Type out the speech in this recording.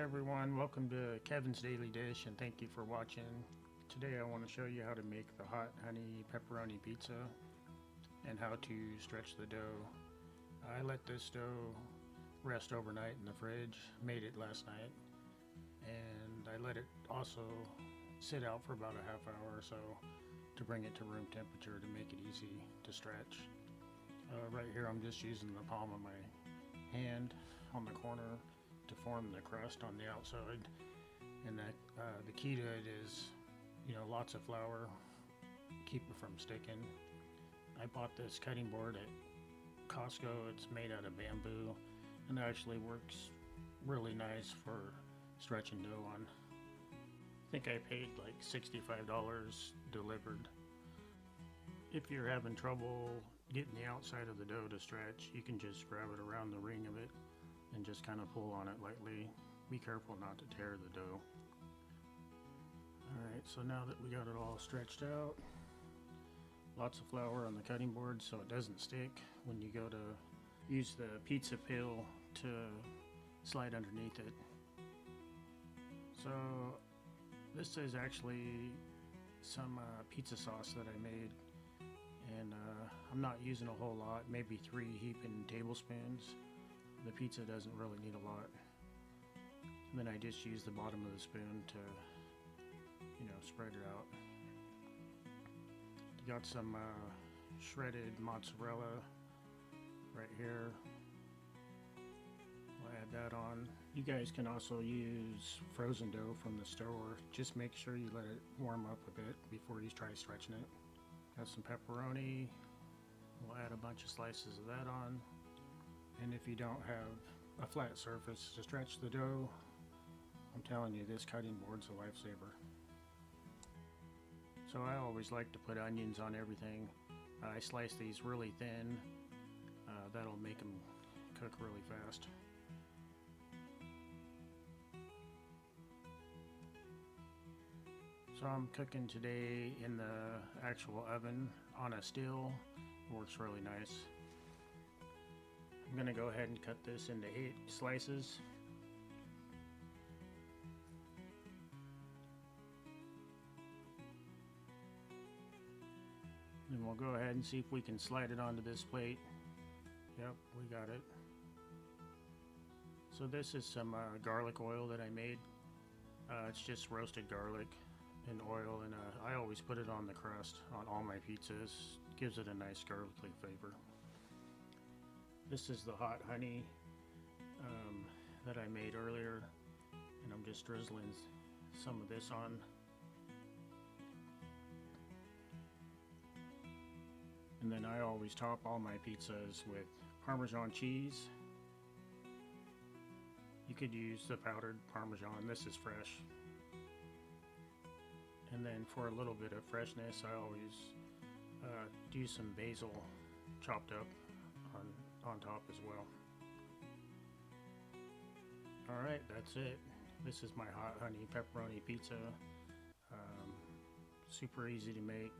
everyone, welcome to Kevin's Daily Dish and thank you for watching. Today I want to show you how to make the hot honey pepperoni pizza and how to stretch the dough. I let this dough rest overnight in the fridge, made it last night, and I let it also sit out for about a half hour or so to bring it to room temperature to make it easy to stretch. Right here I'm just using the palm of my hand on the corner to form the crust on the outside, and that the key to it is, lots of flour, keep it from sticking. I bought this cutting board at Costco. It's made out of bamboo and actually works really nice for stretching dough on. I think I paid like $65 delivered. If you're having trouble getting the outside of the dough to stretch, you can just grab it around the ring of it and just kind of pull on it lightly. Be careful not to tear the dough. Alright, so now that we got it all stretched out, lots of flour on the cutting board so it doesn't stick when you go to use the pizza peel to slide underneath it. So this is actually some pizza sauce that I made, and I'm not using a whole lot, maybe 3 heaping tablespoons. The pizza doesn't really need a lot. And then I just use the bottom of the spoon to, spread it out. You got some shredded mozzarella right here. We'll add that on. You guys can also use frozen dough from the store. Just make sure you let it warm up a bit before you try stretching it. Got some pepperoni. We'll add a bunch of slices of that on. And if you don't have a flat surface to stretch the dough, I'm telling you, this cutting board's a lifesaver. So I always like to put onions on everything. I slice these really thin. That'll make them cook really fast. So I'm cooking today in the actual oven on a still. Works really nice. I'm going to go ahead and cut this into 8 slices. And we'll go ahead and see if we can slide it onto this plate. Yep, we got it. So this is some garlic oil that I made. It's just roasted garlic and oil, and I always put it on the crust on all my pizzas. Gives it a nice garlicky flavor. This is the hot honey that I made earlier, and I'm just drizzling some of this on. And then I always top all my pizzas with Parmesan cheese. You could use the powdered Parmesan. This is fresh. And then for a little bit of freshness, I always do some basil chopped up on top as well. Alright, that's it. This is my hot honey pepperoni pizza. Super easy to make.